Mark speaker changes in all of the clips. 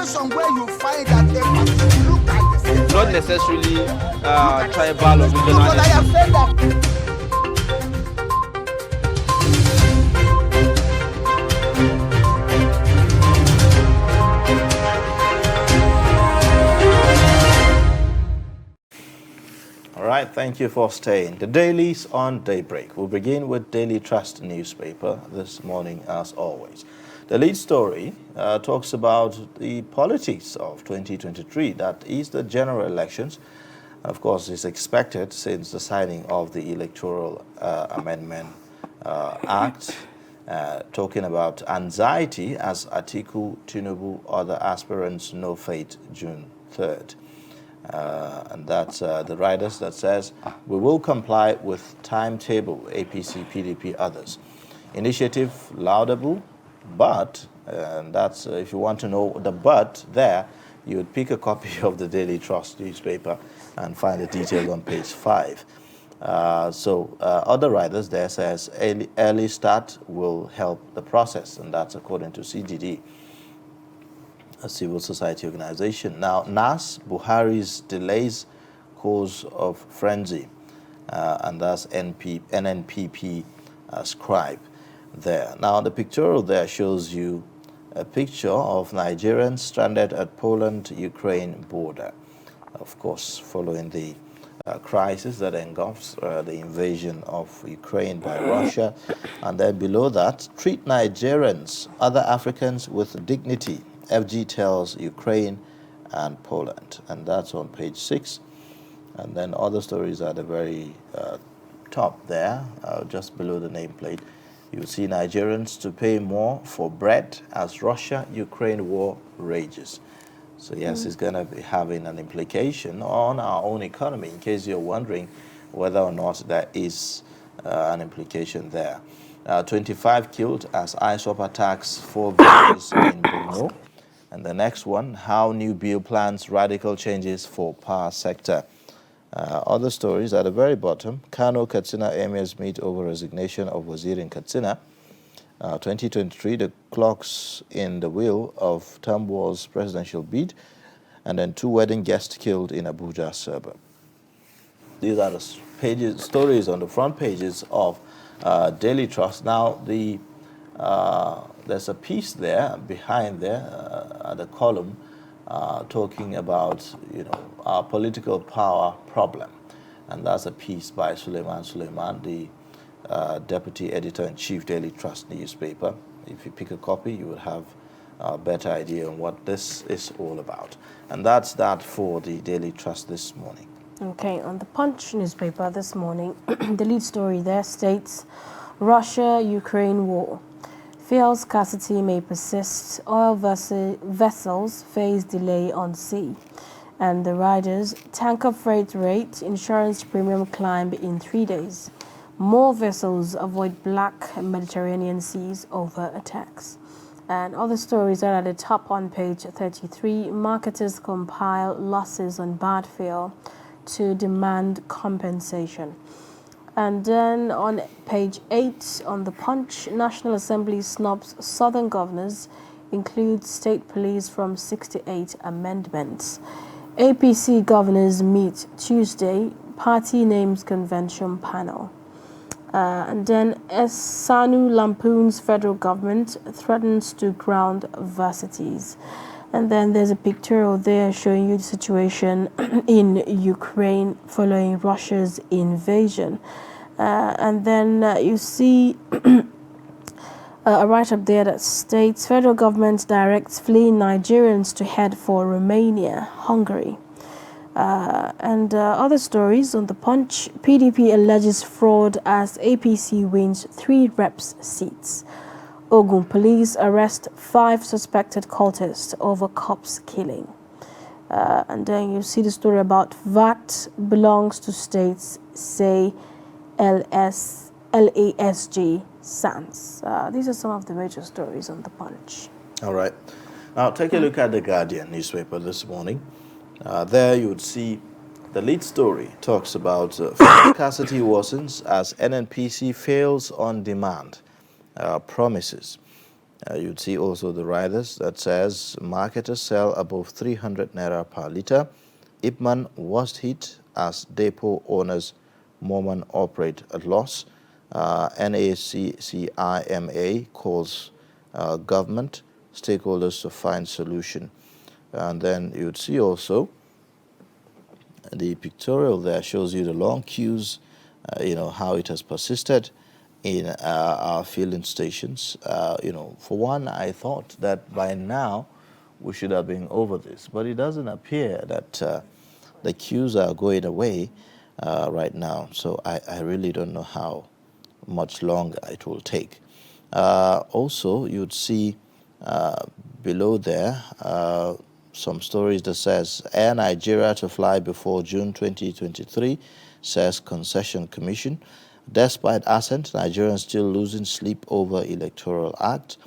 Speaker 1: somewhere you find that a person look at this.
Speaker 2: Not necessarily tribal or regional.
Speaker 1: But I have said that.
Speaker 3: All right, thank you for staying. The dailies on Daybreak. We'll begin with Daily Trust newspaper this morning, as always. The lead story talks about the politics of 2023, that is the general elections. Of course, it's expected since the signing of the Electoral Amendment Act, talking about anxiety as Atiku, Tinubu, other aspirants no fate June 3rd. And that's the riders that says, we will comply with timetable, APC, PDP, others. Initiative laudable, but, and that's, if you want to know the but there, you would pick a copy of the Daily Trust newspaper and find the details on page 5. Other riders there says, early start will help the process, and that's according to CGD, a civil society organization. Now, NAS, Buhari's delays cause of frenzy, and that's NNPP scribe there. Now, the pictorial there shows you a picture of Nigerians stranded at Poland-Ukraine border, of course, following the crisis that engulfs the invasion of Ukraine by Russia. And then below that, treat Nigerians, other Africans with dignity. FG tells Ukraine and Poland, and that's on page 6. And then other stories are at the very top there, just below the nameplate. You see Nigerians to pay more for bread as Russia-Ukraine war rages. So yes, it's going to be having an implication on our own economy, in case you're wondering whether or not there is an implication there. 25 killed as ISWAP attacks 4 villages in Borno. And the next one, how new bill plans radical changes for power sector. Other stories at the very bottom, Kano Katsina emirs meet over resignation of Wazir in Katsina. 2023, the clocks in the wheel of Tambuwal's presidential bid, and then 2 wedding guests killed in Abuja suburb. These are the stories on the front pages of Daily Trust. Now, there's a piece there behind there at the column talking about our political power problem, and that's a piece by Suleiman, the Deputy Editor-in-Chief Daily Trust newspaper. If you pick a copy, you will have a better idea on what this is all about. And that's that for the Daily Trust this morning.
Speaker 4: Okay, on the Punch newspaper this morning, the lead story there states, Russia-Ukraine war. Fuel scarcity may persist. Oil vessels face delay on sea. And the riders, tanker freight rate, insurance premium climb in 3 days. More vessels avoid black Mediterranean seas over attacks. And other stories are at the top on page 33. Marketers compile losses on bad fuel to demand compensation. And then on page 8 on the Punch, National Assembly snubs Southern governors, includes state police from 68 amendments. APC governors meet Tuesday, party names convention panel. And then Sanu lampoons federal government, threatens to ground varsities. And then there's a pictorial there showing you the situation in Ukraine following Russia's invasion. And then you see a write-up there that states federal government directs fleeing Nigerians to head for Romania, Hungary. And other stories on the Punch, PDP alleges fraud as APC wins 3 reps seats. Ogun police arrest 5 suspected cultists over cops killing. And then you see the story about VAT belongs to states, say LASG SANS. These are some of the major stories on the Punch.
Speaker 3: All right. Now take a look at the Guardian newspaper this morning. There you would see the lead story talks about fuel scarcity worsens as NNPC fails on demand promises. You'd see also the riders that says marketers sell above 300 Naira per litre. Ipman was hit as depot owners Mormon operate at loss. NACCIMA calls government stakeholders to find solution. And then you'd see also the pictorial there shows you the long queues, how it has persisted in our filling stations. For one, I thought that by now we should have been over this, but it doesn't appear that the queues are going away right now. So I really don't know how much longer it will take. Also, you'd see below there some stories that says Air Nigeria to fly before June 2023, says Concession Commission. Despite assent, Nigerians still losing sleep over Electoral Act.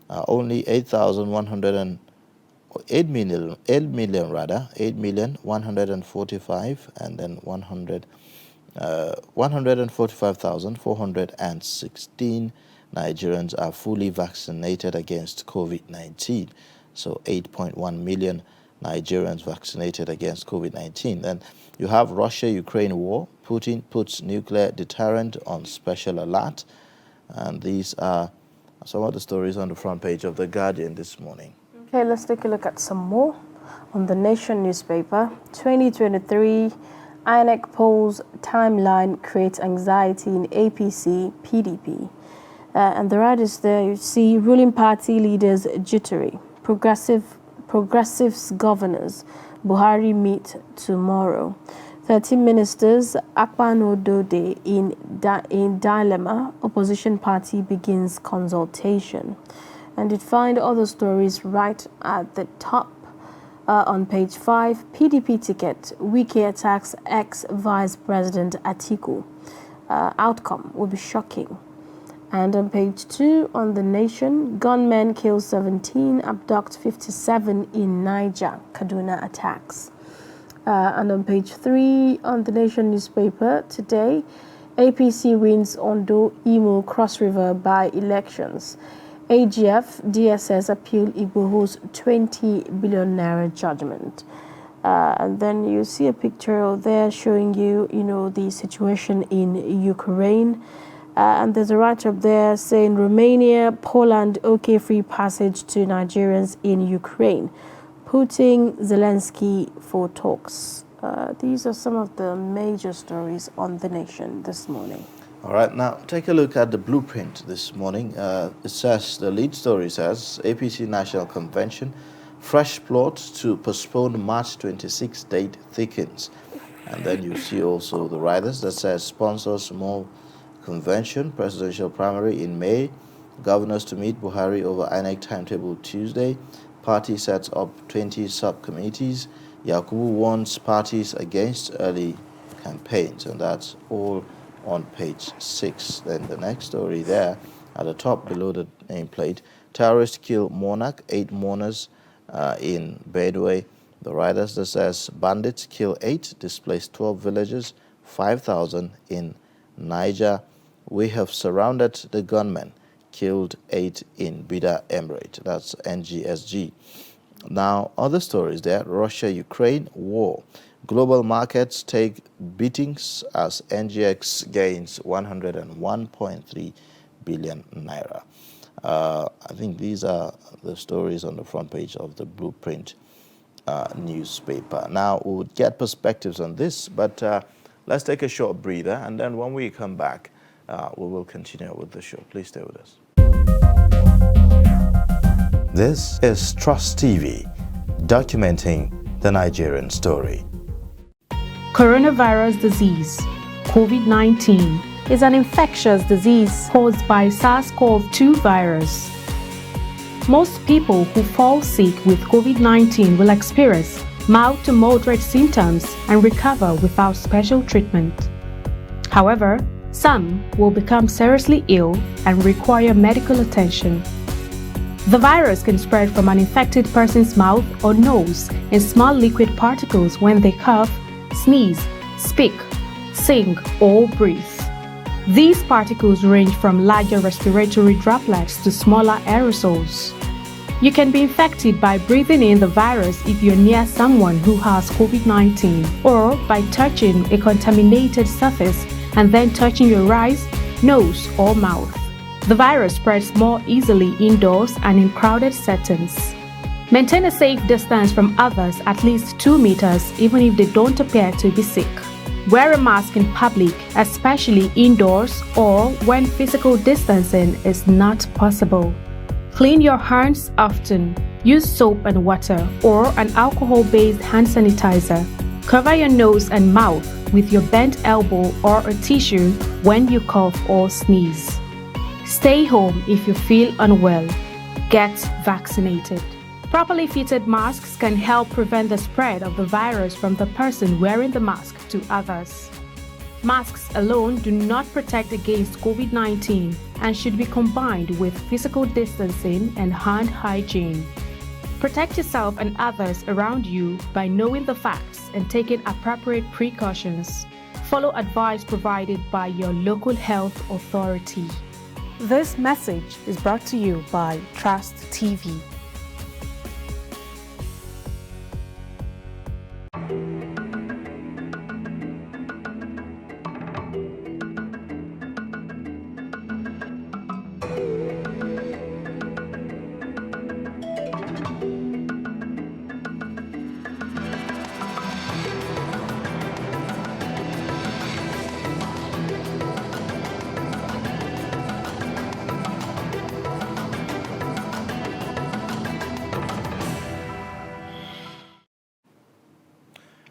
Speaker 3: Only 8,145, and then 145,416 Nigerians are fully vaccinated against COVID-19. So 8.1 million Nigerians vaccinated against COVID-19. Then you have Russia-Ukraine war. Putin puts nuclear deterrent on special alert. And these are some of the stories on the front page of The Guardian this morning.
Speaker 4: Okay, let's take a look at some more. On the Nation newspaper, 2023 INEC polls timeline creates anxiety in APC, PDP. And the riders there, you see ruling party leaders jittery. Progressives governors, Buhari meet tomorrow. 13 ministers, Akpan-Odode in dilemma. Opposition party begins consultation. And you'd find other stories right at the top. On page 5, PDP ticket, Wike attacks ex-Vice President Atiku. Outcome will be shocking. And on page 2, on The Nation, gunmen kill 17, abduct 57 in Niger, Kaduna attacks. And on page 3, on The Nation newspaper today, APC wins Ondo, Imo, Cross River by elections. AGF, DSS appeal Igboho's 20 billion naira judgment. And then you see a picture there showing you, the situation in Ukraine. And there's a write-up there saying Romania, Poland, okay free passage to Nigerians in Ukraine. Putin, Zelensky for talks. These are some of the major stories on The Nation this morning.
Speaker 3: All right, now take a look at the blueprint this morning. It says, the lead story says, APC National Convention, fresh plot to postpone March 26 date thickens. And then you see also the riders that says, sponsor small convention, presidential primary in May, governors to meet Buhari over INEC timetable Tuesday, party sets up 20 subcommittees, Yakubu warns parties against early campaigns, and that's all on page 6. Then the next story there at the top below the nameplate, terrorists kill monarch, 8 mourners in Benue. The riders that says bandits kill 8, displace 12 villages, 5,000 in Niger. We have surrounded the gunmen, killed 8 in Bida Emirate. That's NGSG. Now, other stories there, Russia-Ukraine war. Global markets take beatings as NGX gains 101.3 billion naira. I think these are the stories on the front page of the Blueprint newspaper. Now, we'll get perspectives on this, but let's take a short breather, and then when we come back, we will continue with the show. Please stay with us.
Speaker 5: This is Trust TV, documenting the Nigerian story.
Speaker 6: Coronavirus disease, COVID-19, is an infectious disease caused by SARS-CoV-2 virus. Most people who fall sick with COVID-19 will experience mild to moderate symptoms and recover without special treatment. However, some will become seriously ill and require medical attention. The virus can spread from an infected person's mouth or nose in small liquid particles when they cough, sneeze, speak, sing, or breathe. These particles range from larger respiratory droplets to smaller aerosols. You can be infected by breathing in the virus if you're near someone who has COVID-19 or by touching a contaminated surface and then touching your eyes, nose, or mouth. The virus spreads more easily indoors and in crowded settings. Maintain a safe distance from others at least 2 meters even if they don't appear to be sick. Wear a mask in public, especially indoors or when physical distancing is not possible. Clean your hands often. Use soap and water or an alcohol-based hand sanitizer. Cover your nose and mouth with your bent elbow or a tissue when you cough or sneeze. Stay home if you feel unwell. Get vaccinated. Properly fitted masks can help prevent the spread of the virus from the person wearing the mask to others. Masks alone do not protect against COVID-19 and should be combined with physical distancing and hand hygiene. Protect yourself and others around you by knowing the facts and taking appropriate precautions. Follow advice provided by your local health authority. This message is brought to you by Trust TV.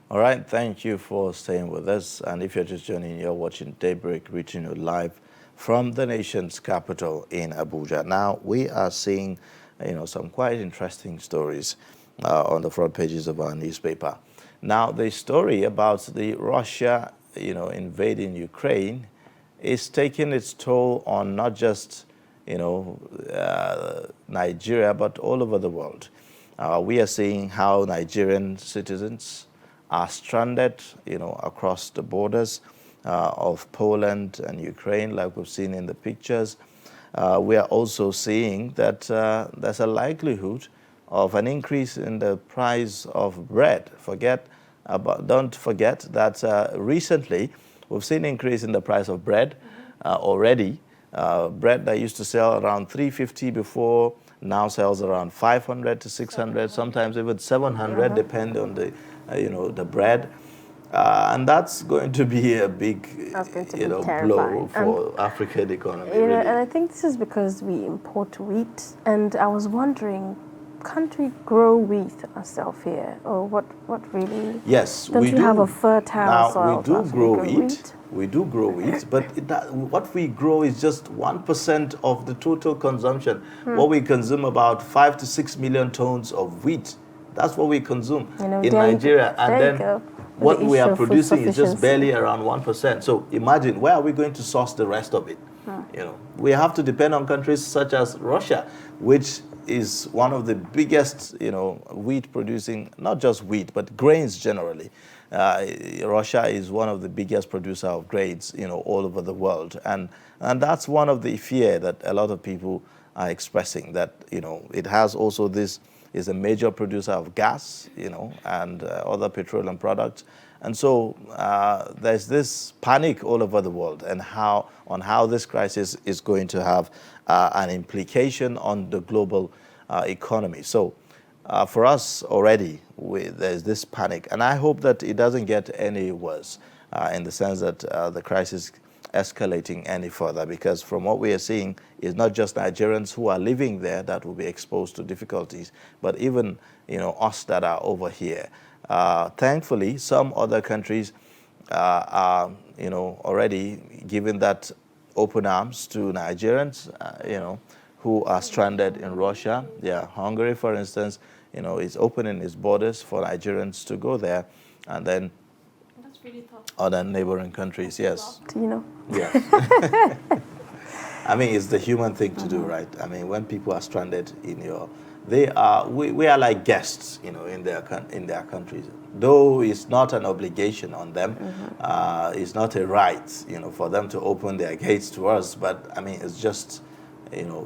Speaker 3: All right, thank you for staying with us. And if you're just joining, you're watching Daybreak, reaching you live from the nation's capital in Abuja. Now, we are seeing, some quite interesting stories on the front pages of our newspaper. Now, the story about the Russia, invading Ukraine is taking its toll on not just, Nigeria, but all over the world. We are seeing how Nigerian citizens are stranded, across the borders of Poland and Ukraine, like we've seen in the pictures. We are also seeing that there's a likelihood of an increase in the price of bread. Don't forget that recently we've seen an increase in the price of bread already. Bread that used to sell around 350 before now sells around 500 to 600, sometimes even 700, depending on the bread. And that's going to be a big blow for African economy. Really.
Speaker 4: And I think this is because we import wheat. And I was wondering, can't we grow wheat ourselves here? Or what really?
Speaker 3: Yes,
Speaker 4: Don't
Speaker 3: we
Speaker 4: you
Speaker 3: do.
Speaker 4: have a fertile soil?
Speaker 3: We do grow wheat. We do grow wheat, but what we grow is just 1% of the total consumption. What we consume about 5 to 6 million tons of wheat. That's what we consume in Nigeria. And then what we are producing is just barely around 1%. So imagine, where are we going to source the rest of it? We have to depend on countries such as Russia, which is one of the biggest, wheat producing, not just wheat, but grains generally. Russia is one of the biggest producer of grains, all over the world. And that's one of the fear that a lot of people are expressing, that, it has also this, is a major producer of gas, and other petroleum products. And so there's this panic all over the world and how this crisis is going to have an implication on the global economy. So for us already, there's this panic. And I hope that it doesn't get any worse in the sense that the crisis escalating any further, because from what we are seeing, it's not just Nigerians who are living there that will be exposed to difficulties, but even us that are over here. Thankfully, some other countries are already giving that open arms to Nigerians, who are stranded in Russia. Yeah, Hungary, for instance, is opening its borders for Nigerians to go there, and then other neighboring countries, yes. Yes. I mean, it's the human thing to do, right? I mean, when people are stranded in your we are like guests, in their countries. Though it's not an obligation on them, it's not a right, for them to open their gates to us. But I mean, it's just,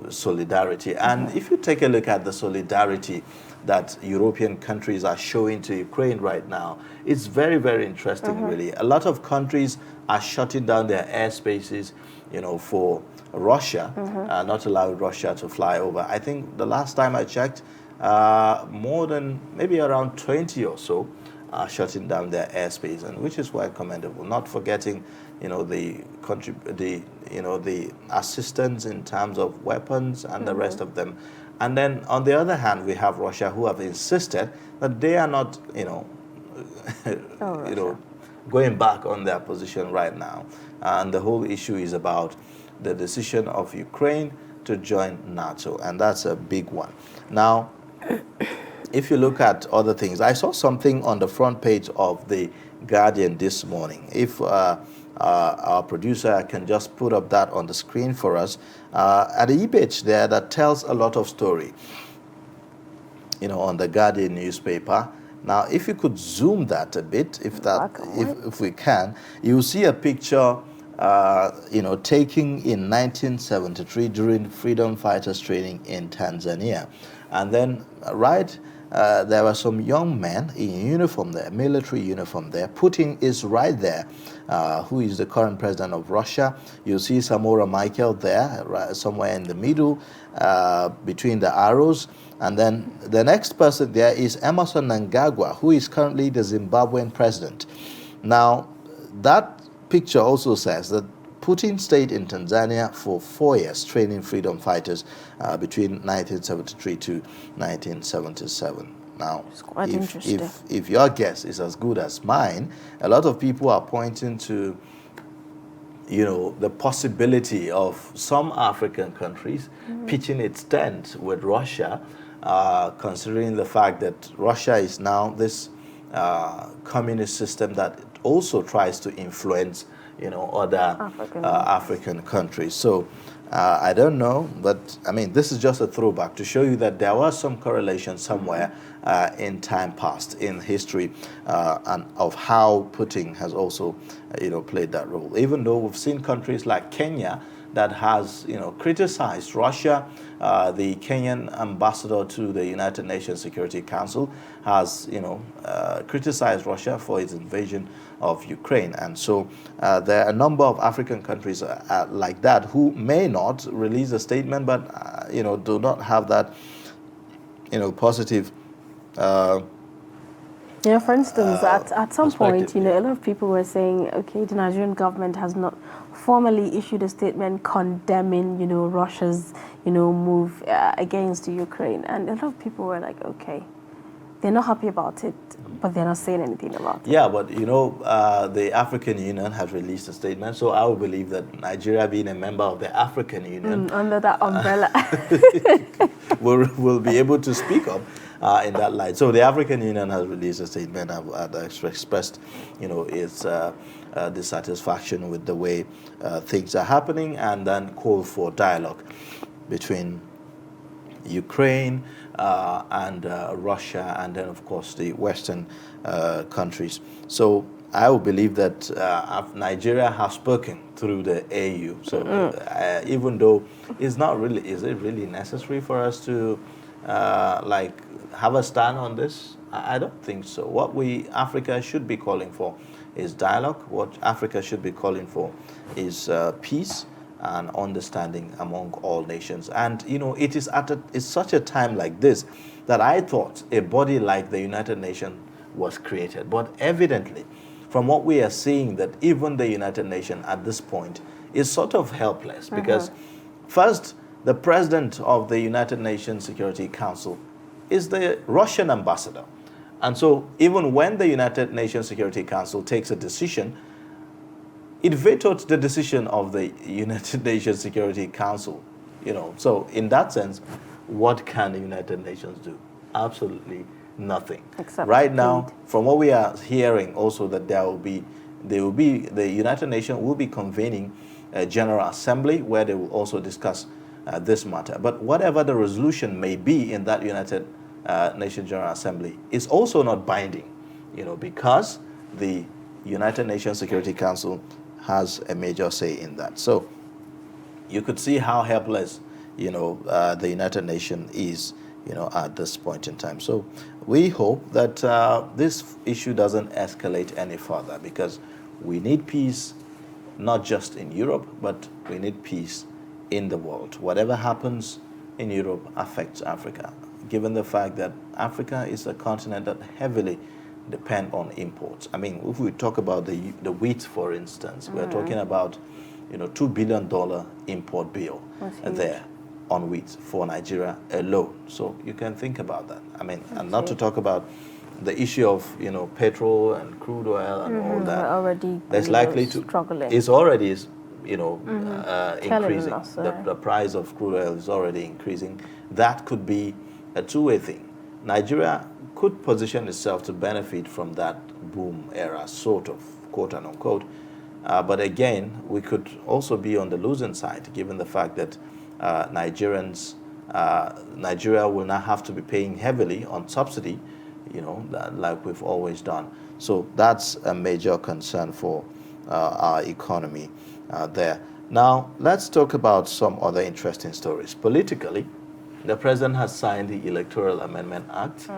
Speaker 3: solidarity. And if you take a look at the solidarity that European countries are showing to Ukraine right now, it's very, very interesting, really. A lot of countries are shutting down their airspaces, for Russia, not allowing Russia to fly over. I think the last time I checked, more than maybe around 20 or so are shutting down their airspace, and which is quite commendable. Not forgetting, the assistance in terms of weapons and the rest of them. And then on the other hand, we have Russia, who have insisted that they are not, going back on their position right now. And the whole issue is about the decision of Ukraine to join NATO, and that's a big one. Now, if you look at other things, I saw something on the front page of the Guardian this morning. If our producer can just put up that on the screen for us, at the image there that tells a lot of story, on the Guardian newspaper. Now, if you could zoom that a bit, if we can, you'll see a picture, taken in 1973 during freedom fighters training in Tanzania. And then there were some young men in uniform there, military uniform there. Putin is right there, who is the current president of Russia. You see Samora Michael there, somewhere in the middle, between the arrows. And then the next person there is Emerson Mnangagwa, who is currently the Zimbabwean president. Now, that picture also says that Putin stayed in Tanzania for 4 years, training freedom fighters between 1973 to 1977. Now,
Speaker 4: it's quite interesting.
Speaker 3: If your guess is as good as mine, a lot of people are pointing to, the possibility of some African countries pitching its tent with Russia, considering the fact that Russia is now this communist system that also tries to influence other African countries. So I don't know, but I mean, this is just a throwback to show you that there was some correlation somewhere in time past in history, and of how Putin has also played that role. Even though we've seen countries like Kenya that has criticized Russia. The Kenyan ambassador to the United Nations Security Council has criticized Russia for its invasion of Ukraine. And so there are a number of African countries like that who may not release a statement, but do not have that positive
Speaker 4: for instance, at some point, a lot of people were saying, okay, the Nigerian government has not formally issued a statement condemning, Russia's, move against Ukraine. And a lot of people were like, okay, they're not happy about it, but they're not saying anything about it.
Speaker 3: Yeah, but, the African Union has released a statement, so I would believe that Nigeria, being a member of the African Union,
Speaker 4: under that umbrella,
Speaker 3: will be able to speak up in that light. So the African Union has released a statement and expressed, its dissatisfaction with the way things are happening, and then called for dialogue between Ukraine and Russia, and then of course the Western countries. So I would believe that Nigeria has spoken through the AU. So even though it's not really, is it really necessary for us to have a stand on this? I don't think so. What Africa should be calling for is dialogue. What Africa should be calling for is peace and understanding among all nations. And it is it's such a time like this that I thought a body like the United Nations was created. But evidently, from what we are seeing, that even the United Nations at this point is sort of helpless, because first, the president of the United Nations Security Council is the Russian ambassador. And so even when the United Nations Security Council takes a decision, it vetoed the decision of the United Nations Security Council. So in that sense, what can the United Nations do? Absolutely nothing.
Speaker 4: Except
Speaker 3: right now, from what we are hearing also, that the United Nations will be convening a General Assembly where they will also discuss this matter. But whatever the resolution may be in that United Nations General Assembly is also not binding, because the United Nations Security Council has a major say in that. So you could see how helpless, the United Nations is, at this point in time. So we hope that this issue doesn't escalate any further, because we need peace, not just in Europe, but we need peace in the world. Whatever happens in Europe affects Africa, given the fact that Africa is a continent that heavily depends on imports. I mean, if we talk about the wheat, for instance, we're talking about, $2 billion import bill there on wheat for Nigeria alone. So you can think about that. I mean, and not to talk about the issue of, petrol and crude oil and all that.
Speaker 4: We're already
Speaker 3: That's likely to
Speaker 4: struggling.
Speaker 3: It's already increasing.
Speaker 4: Us,
Speaker 3: the price of crude oil is already increasing. That could be a two-way thing. Nigeria could position itself to benefit from that boom era, sort of, quote and unquote. But again, we could also be on the losing side, given the fact that Nigeria will now have to be paying heavily on subsidy, like we've always done. So that's a major concern for our economy there. Now, let's talk about some other interesting stories. Politically, the president has signed the Electoral Amendment Act,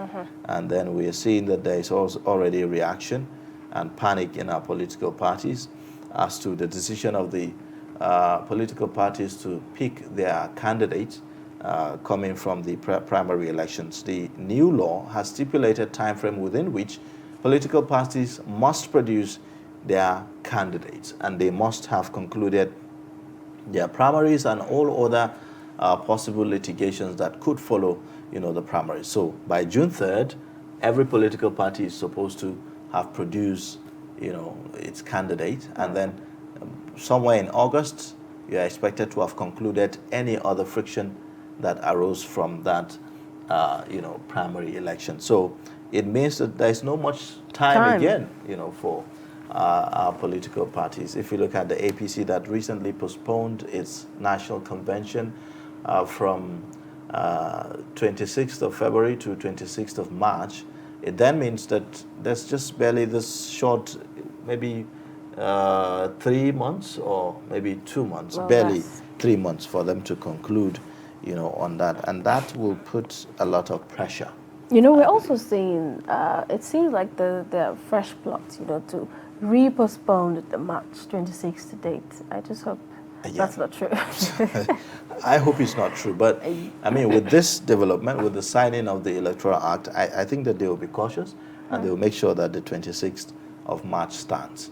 Speaker 3: and then we are seeing that there is also already a reaction and panic in our political parties as to the decision of the political parties to pick their candidates coming from the primary elections. The new law has stipulated time frame within which political parties must produce their candidates, and they must have concluded their primaries and all other possible litigations that could follow, the primaries. So by June 3rd, every political party is supposed to have produced, its candidate, and then somewhere in August, you are expected to have concluded any other friction that arose from that, primary election. So it means that there's no much time again, for our political parties. If you look at the APC that recently postponed its national convention from 26th of February to 26th of March, it then means that there's just barely this short, maybe 3 months or maybe 2 months, barely 3 months for them to conclude, on that. And that will put a lot of pressure.
Speaker 4: We're also seeing, it seems like the fresh plots, to re-postpone the March 26th date. I just hope that's not true.
Speaker 3: I hope it's not true. But, I mean, with this development, with the signing of the Electoral Act, I think that they will be cautious and they will make sure that the 26th of March stands,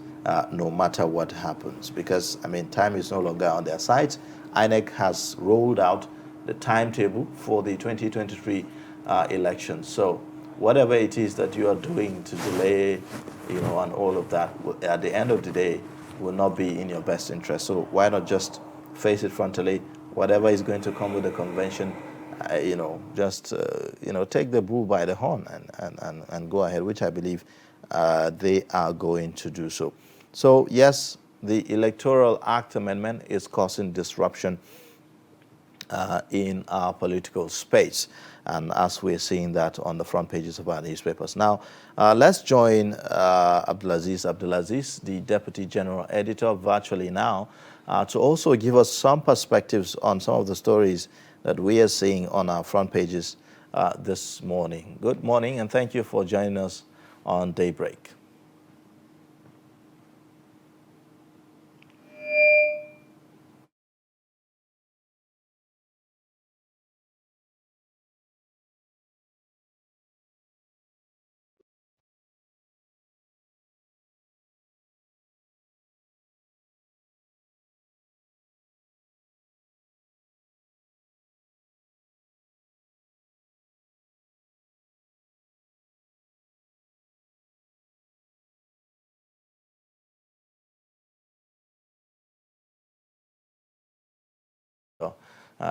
Speaker 3: no matter what happens. Because, I mean, time is no longer on their side. INEC has rolled out the timetable for the 2023 elections. So whatever it is that you are doing to delay, and all of that, at the end of the day, will not be in your best interest. So why not just face it frontally? Whatever is going to come with the convention, just take the bull by the horn and go ahead, which I believe they are going to do so. So yes, the Electoral Act amendment is causing disruption in our political space, and as we're seeing that on the front pages of our newspapers. Now, let's join Abdulaziz, the Deputy General Editor, virtually now, to also give us some perspectives on some of the stories that we are seeing on our front pages this morning. Good morning, and thank you for joining us on Daybreak.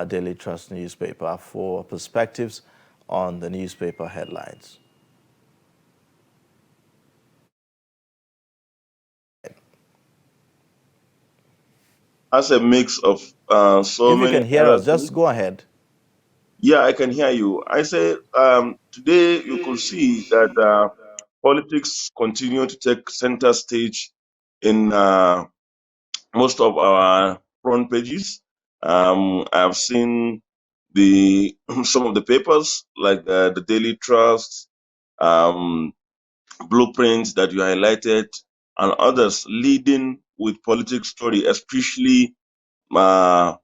Speaker 3: Daily Trust newspaper for perspectives on the newspaper headlines.
Speaker 7: has a mix of so
Speaker 3: If you
Speaker 7: many
Speaker 3: can hear
Speaker 7: other
Speaker 3: us,
Speaker 7: things.
Speaker 3: just go ahead.
Speaker 7: Yeah, I can hear you. I say today you could see that politics continue to take center stage in most of our front pages. I've seen the some of the papers like the Daily Trust, um, Blueprints that you highlighted, and others leading with politics story, especially uh,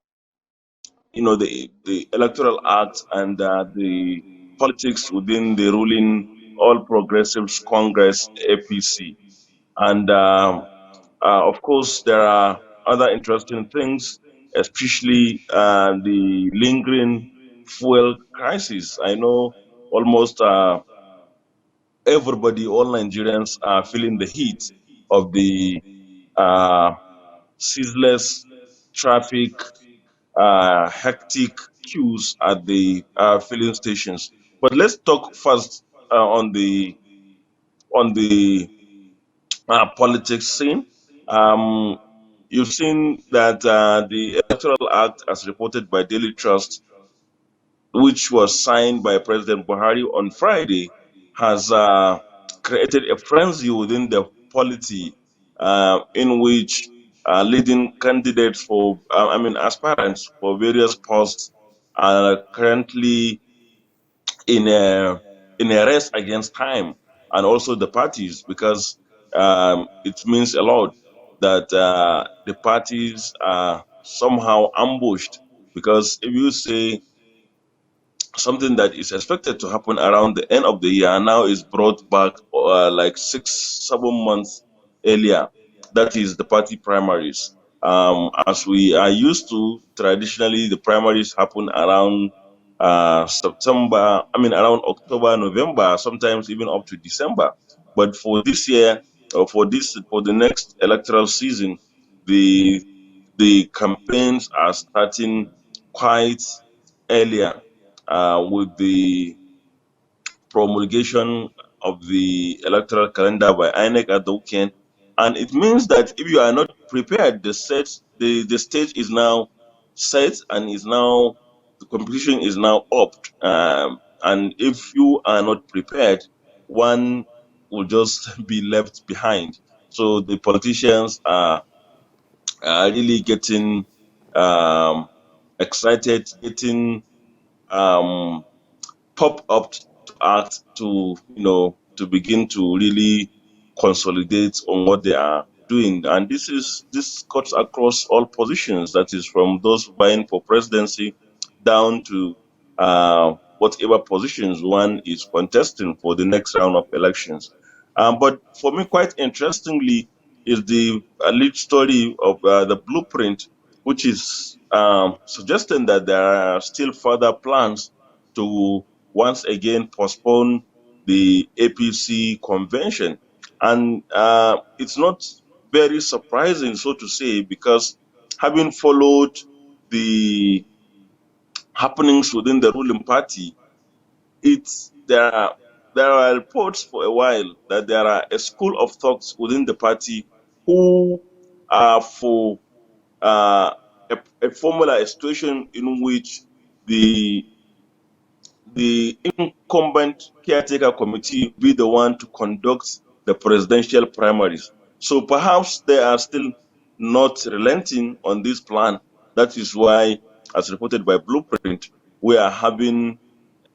Speaker 7: the Electoral Act and the politics within the ruling All Progressives Congress (APC). And of course, there are other interesting things, especially the lingering fuel crisis. I know almost everybody, all Nigerians, are feeling the heat of the uh, ceaseless traffic, hectic queues at the filling stations. But let's talk first on the politics scene. Um, you've seen that the Electoral Act, as reported by Daily Trust, which was signed by President Buhari on Friday, has created a frenzy within the polity in which leading candidates aspirants for various posts are currently in a race against time, and also the parties, because it means a lot that the parties are somehow ambushed, because if you say something that is expected to happen around the end of the year now is brought back like 6 7 months earlier. That is the party primaries. As we are used to, traditionally the primaries happen around around October, November, sometimes even up to December. But for this year, or for the next electoral season, the campaigns are starting quite earlier with the promulgation of the electoral calendar by INEC at the weekend. And it means that if you are not prepared, the stage is now set, and the competition is now up. And if you are not prepared, one will just be left behind. So the politicians are really getting um, excited, getting um, pop up to act, to begin to really consolidate on what they are doing. And this cuts across all positions, that is from those vying for presidency down to whatever positions one is contesting for the next round of elections. But for me, quite interestingly, is the lead story of the blueprint, which is suggesting that there are still further plans to once again postpone the APC convention. And it's not very surprising, so to say, because having followed the happenings within the ruling party, it's there are reports for a while that there are a school of thoughts within the party who are for a formula, a situation in which the incumbent caretaker committee be the one to conduct the presidential primaries. So perhaps they are still not relenting on this plan. That is why, as reported by Blueprint, we are having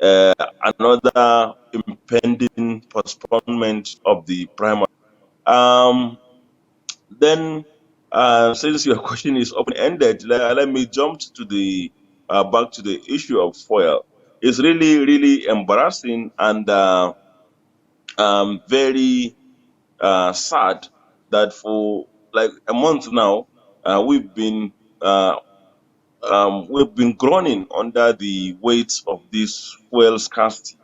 Speaker 7: another impending postponement of the primary. Um, then, since your question is open-ended, let me jump to the back to the issue of foil. It's really, really embarrassing and very sad that for like a month now, uh, we've been groaning under the weight of this fuel scarcity.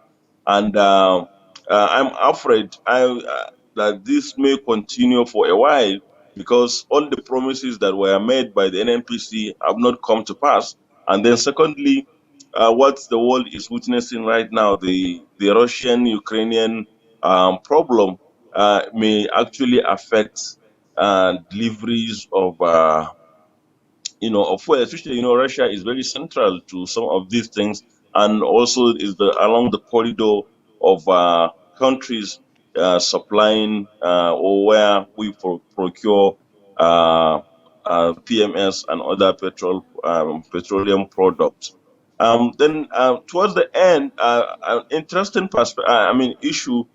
Speaker 7: And I'm afraid that this may continue for a while, because all the promises that were made by the NNPC have not come to pass. And then secondly, what the world is witnessing right now, the Russian-Ukrainian problem may actually affect deliveries of of fuel, especially, Russia is very central to some of these things, and also is along the corridor of countries supplying or where we procure PMS and other petroleum products. Then towards the end, an interesting issue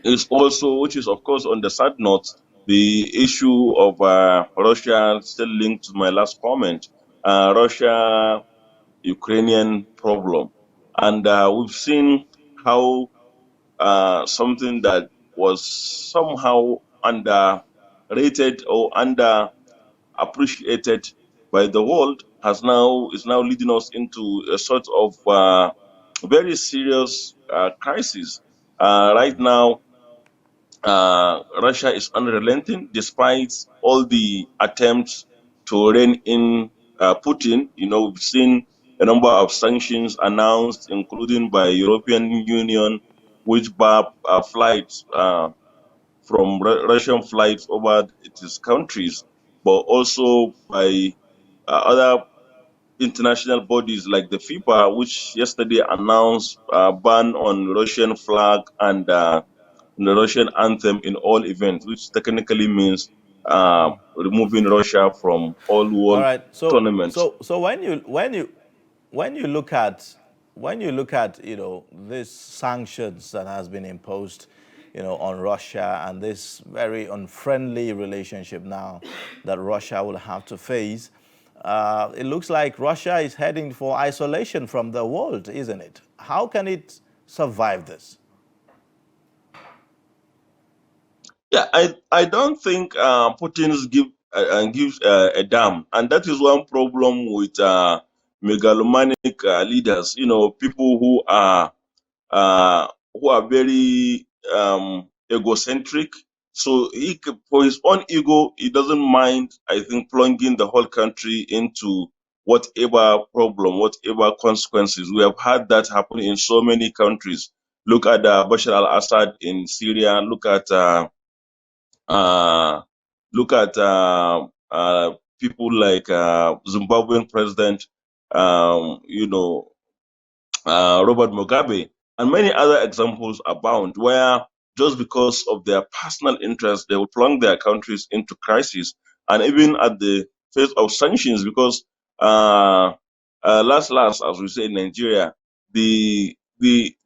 Speaker 7: is also, which is of course on the side note, the issue of Russia, still linked to my last comment, Russia-Ukrainian problem. And we've seen how something that was somehow underrated or underappreciated by the world is now leading us into a sort of very serious crisis. Right now, Russia is unrelenting despite all the attempts to rein in Putin. We've seen a number of sanctions announced, including by European Union, which barred flights from Russian flights over its countries, but also by other international bodies like the FIFA, which yesterday announced a ban on Russian flag and the Russian anthem in all events, which technically means removing Russia from all
Speaker 3: All
Speaker 7: world
Speaker 3: right.
Speaker 7: tournaments.
Speaker 3: So when you look at these sanctions that has been imposed on Russia, and this very unfriendly relationship now that Russia will have to face, it looks like Russia is heading for isolation from the world, isn't it? How can it survive this?
Speaker 7: Yeah, I don't think Putin's gives a damn, and that is one problem with megalomaniac leaders. People who are very egocentric. So for his own ego, he doesn't mind, I think, plunging the whole country into whatever problem, whatever consequences. We have had that happen in so many countries. Look at Bashar al-Assad in Syria. Look at people like Zimbabwean president, Robert Mugabe, and many other examples abound where just because of their personal interest, they will plunge their countries into crisis, and even at the face of sanctions, because last, as we say in Nigeria, the heat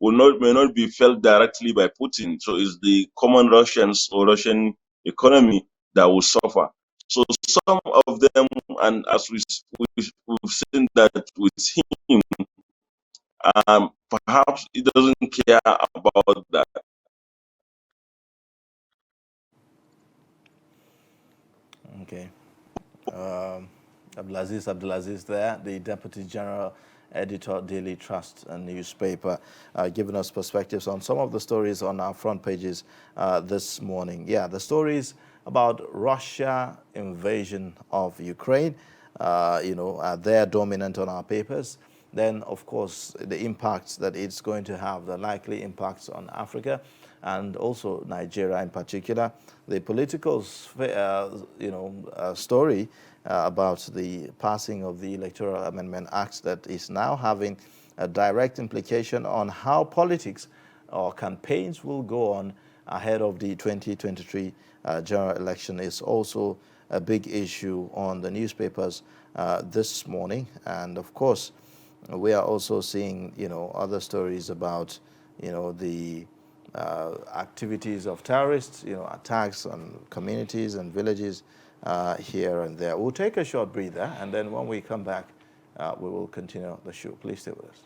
Speaker 7: may not be felt directly by Putin. So it's the common Russians or Russian economy that will suffer. So some of them, and as we've seen that with him, perhaps he doesn't care about that.
Speaker 3: Okay. Abdulaziz there, the Deputy General Editor, Daily Trust newspaper, giving us perspectives on some of the stories on our front pages this morning. Yeah, the stories about Russia invasion of Ukraine, they're dominant on our papers. Then, of course, the impacts that it's going to have, the likely impacts on Africa and also Nigeria in particular. The political story about the passing of the Electoral Amendment Act that is now having a direct implication on how politics or campaigns will go on ahead of the 2023 general election is also a big issue on the newspapers this morning. And of course, we are also seeing, other stories about, the activities of terrorists, attacks on communities and villages here and there. We'll take a short breather, and then when we come back, we will continue the show. Please stay with us.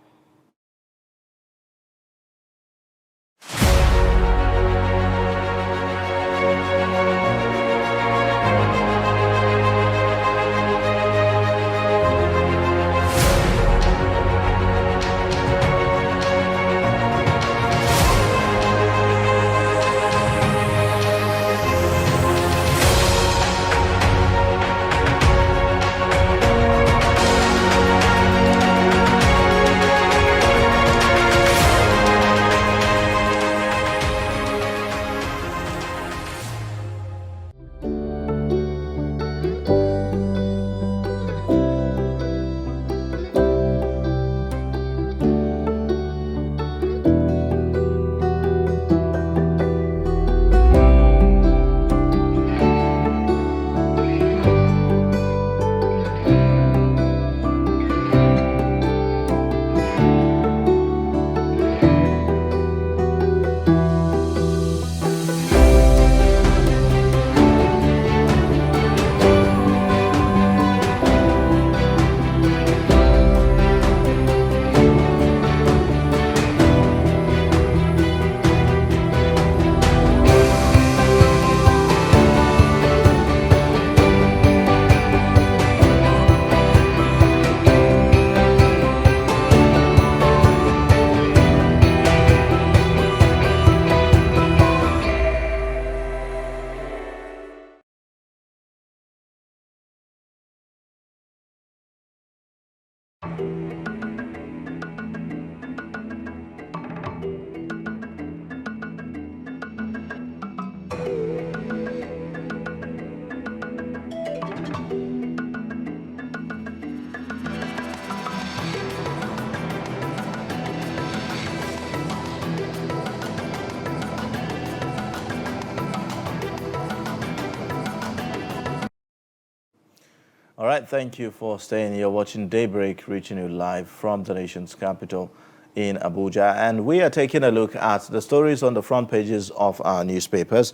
Speaker 3: All right, thank you for staying. You're watching Daybreak, reaching you live from the nation's capital in Abuja. And we are taking a look at the stories on the front pages of our newspapers.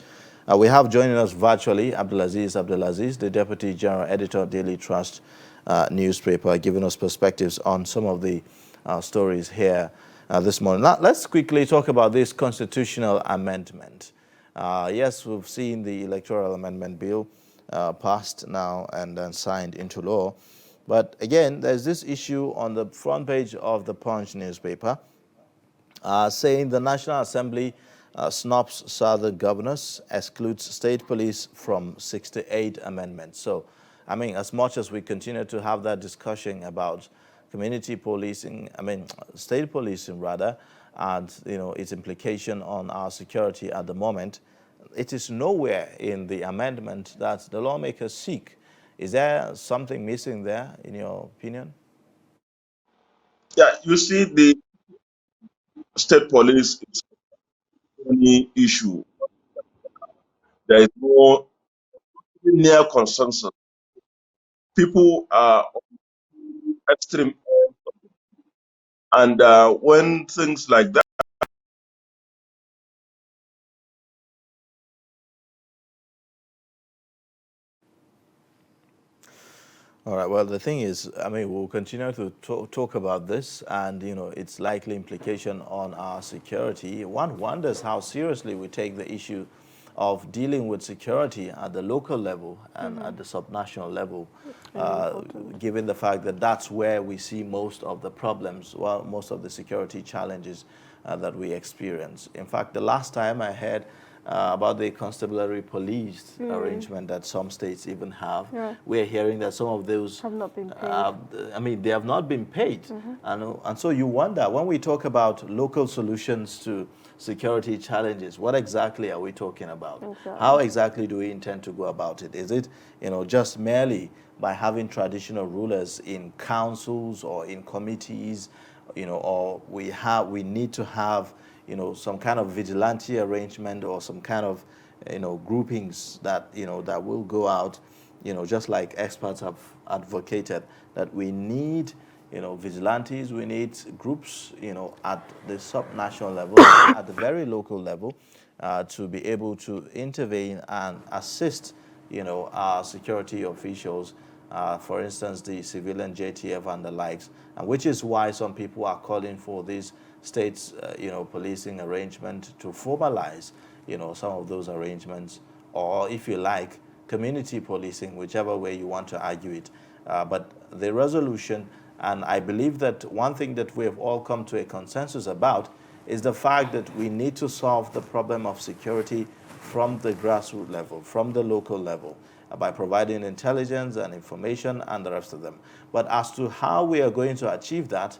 Speaker 3: We have joining us virtually Abdulaziz, the Deputy General Editor, Daily Trust newspaper, giving us perspectives on some of the stories here this morning. Now, let's quickly talk about this constitutional amendment. Yes, we've seen the Electoral Amendment Bill passed now and then signed into law. But again, there's this issue on the front page of the Punch newspaper saying the National Assembly snubs Southern governors, excludes state police from 68 amendments. So, I mean, as much as we continue to have that discussion about community policing, state policing rather, and, you know, its implication on our security at the moment, it is nowhere in the amendment that the lawmakers seek. Is there something missing there, in your opinion?
Speaker 7: Yeah, you see, the state police is any issue. There is no near consensus. People are extreme, and when things like that.
Speaker 3: All right. Well, the thing is, I mean, we'll continue to talk about this and, you know, its likely implication on our security. One wonders how seriously we take the issue of dealing with security at the local level and at the subnational level, given the fact that that's where we see most of the problems, well, most of the security challenges that we experience. In fact, the last time I heard about the constabulary police arrangement that some states even have. Yeah. We're hearing that some of those
Speaker 4: have not been paid.
Speaker 3: they have not been paid. And so you wonder, when we talk about local solutions to security challenges, what exactly are we talking about? Exactly. How exactly do we intend to go about it? Is it, you know, just merely by having traditional rulers in councils or in committees, you know, or we need to have, you know, some kind of vigilante arrangement or some kind of, you know, groupings that, you know, that will go out, you know, just like experts have advocated that we need, you know, vigilantes, we need groups, you know, at the subnational level, at the very local level, to be able to intervene and assist, you know, our security officials, for instance, the civilian JTF and the likes, and which is why some people are calling for these states, you know, policing arrangement to formalize, you know, some of those arrangements, or if you like, community policing, whichever way you want to argue it. But the resolution, and I believe that one thing that we have all come to a consensus about is the fact that we need to solve the problem of security from the grassroots level, from the local level, by providing intelligence and information and the rest of them. But as to how we are going to achieve that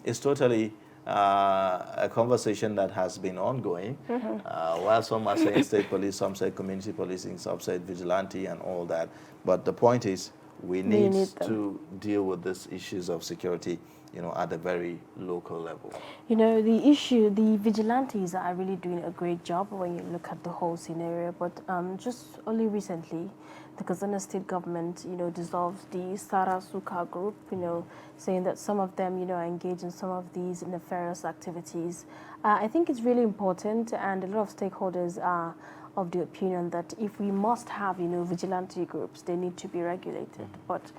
Speaker 3: is totally a conversation that has been ongoing. While some are saying state police, some say community policing, some say vigilante and all that. But the point is, we need to deal with these issues of security, you know, at a very local level.
Speaker 4: You know, the vigilantes are really doing a great job when you look at the whole scenario. But just only recently, the Kazana state government, you know, dissolved the Sara Suka group, you know, saying that some of them, you know, are engaged in some of these nefarious activities. I think it's really important, and a lot of stakeholders are of the opinion that if we must have, you know, vigilante groups, they need to be regulated. But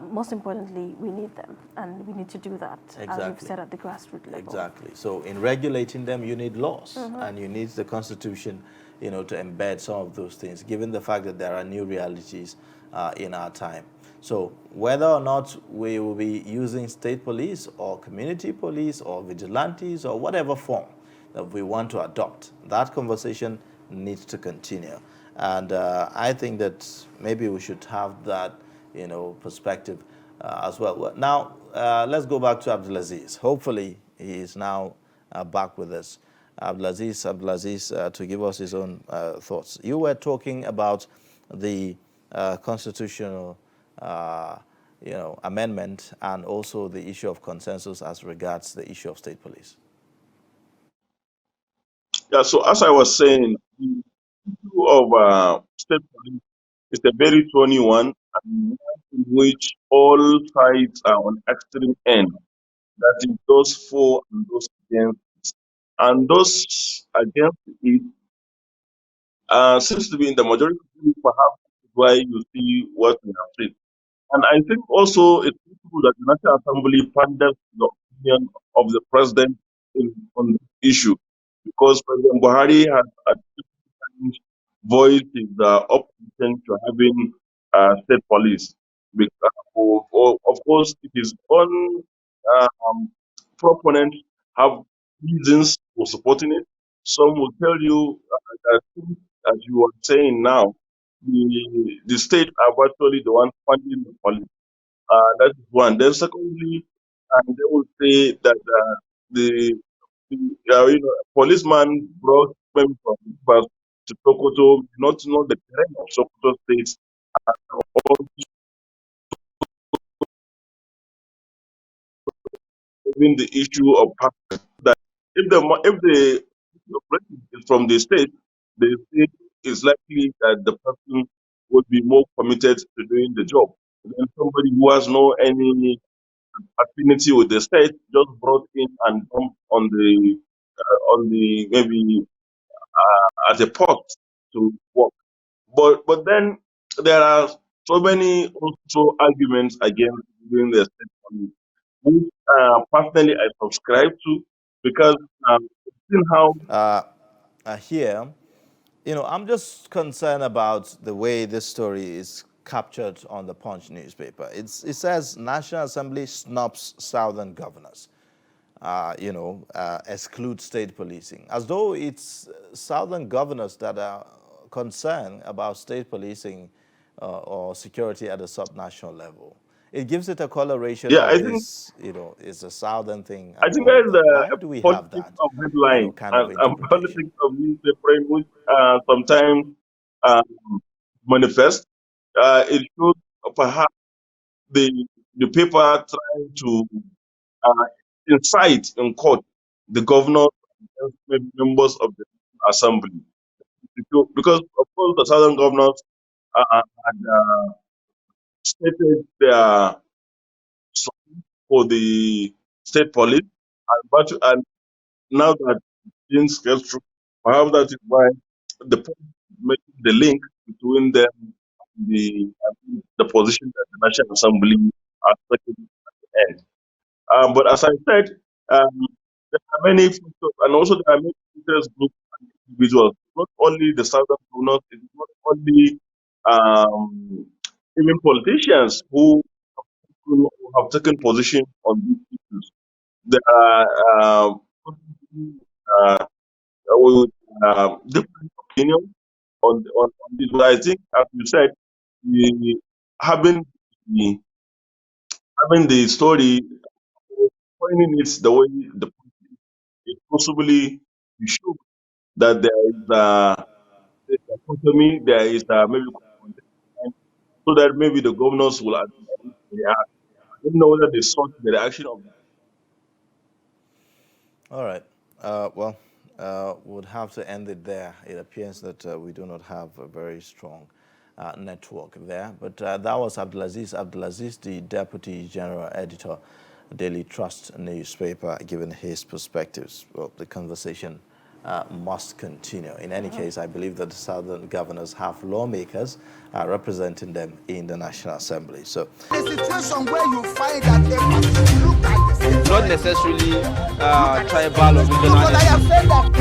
Speaker 4: most importantly, we need them, and we need to do that, as we've said, at the grassroots level.
Speaker 3: Exactly. So in regulating them, you need laws, and you need the Constitution, you know, to embed some of those things, given the fact that there are new realities in our time. So whether or not we will be using state police or community police or vigilantes or whatever form that we want to adopt, that conversation needs to continue. And I think that maybe we should have that, you know, perspective as well. Now, let's go back to Abdulaziz. Hopefully, he is now back with us. Abdulaziz, to give us his own thoughts. You were talking about the constitutional, you know, amendment and also the issue of consensus as regards the issue of state police.
Speaker 7: Yeah, so as I was saying, the issue of state police is a very thorny one. And in which all sides are on extreme end. That is those for and those against. And those against it seems to be in the majority, perhaps why you see what we have seen. And I think also it's possible that the National Assembly panders the opinion of the president on this issue, because President Buhari has at times voiced his opposition to having state police. Of course, if his own proponents have reasons for supporting it, some will tell you that, as you are saying now, the state are virtually the one funding the police. That is one. Then secondly, they will say that a policeman brought maybe from Rivers to Sokoto, not know the terrain of Sokoto State, or even the issue of that if the operation is from the state is likely that the person would be more committed to doing the job than somebody who has no any affinity with the state, just brought in and dumped on the maybe as a pot to work. But then there are so many also arguments against doing the state policy, which personally I subscribe to, because seeing how
Speaker 3: Here, I'm just concerned about the way this story is captured on the Punch newspaper. It says National Assembly snubs Southern governors, exclude state policing, as though it's Southern governors that are concerned about state policing or security at the subnational level. It gives it a coloration
Speaker 7: yeah,
Speaker 3: of this, it's a Southern thing
Speaker 7: I
Speaker 3: and
Speaker 7: think
Speaker 3: all of
Speaker 7: there's
Speaker 3: that. Why do we
Speaker 7: a
Speaker 3: have
Speaker 7: politics
Speaker 3: that,
Speaker 7: of headline
Speaker 3: kind of
Speaker 7: and
Speaker 3: interpretation?
Speaker 7: politics of newspaper in which sometimes um, manifest. It shows perhaps the paper trying to uh, incite in court the governors and maybe members of the assembly, because of course the southern governors had stated their support for the state police, and now that things get through, perhaps that is why the police is making the link between them and the position that the National Assembly has taken at the end. But as I said, there are many factors, and also there are many interest groups and individuals. Not only the southern governors, it's not only um, even politicians who have taken position on these issues. There are uh, with different opinions on this. But I think, as you said, the, having the having the story, pointing it the way the it possibly you show that there is a dichotomy, there is maybe confrontation, so that maybe the governors will react. I don't know whether they saw the reaction of.
Speaker 3: All right. Would have to end it there. It appears that we do not have a very strong network there. But that was Abdulaziz, the Deputy General Editor, Daily Trust newspaper, giving his perspectives. Well, the conversation must continue. In any case, I believe that the Southern governors have lawmakers representing them in the National Assembly. So,
Speaker 1: A situation where you find that a person look at the same.
Speaker 2: Not necessarily tribal or regional.
Speaker 1: But I have said that